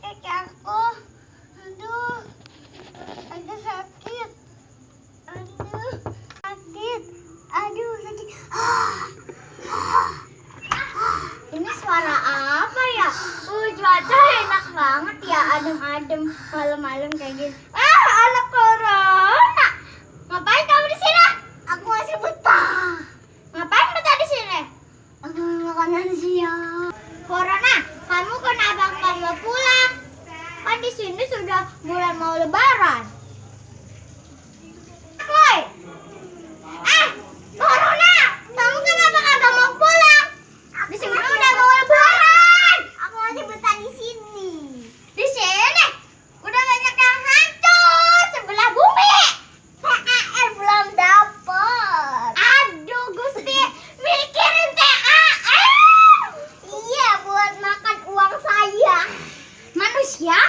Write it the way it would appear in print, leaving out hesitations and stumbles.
kaki aku. Aduh, agak sakit. Aduh, sakit. Aduh, sakit. Ini suara apa ya? Cuaca enak banget ya, adem-adem malam-malam kayak gini. Anak corona. Ngapain kamu di sini? Aku masih betah. Ngapain betah di sini? Aku makanan siang. Corona, kamu kenapa kamu pulang? Kan di sini sudah mulai mau lebaran. Woi, Corona, kamu kenapa kagak mau pulang? Di sini udah mau lebaran. Aku masih betah di sini. Di sini udah banyak yang hancur sebelah bumi. THR belum dapet. Aduh Gusti, mikirin THR. Iya, buat makan uang saya. Manusia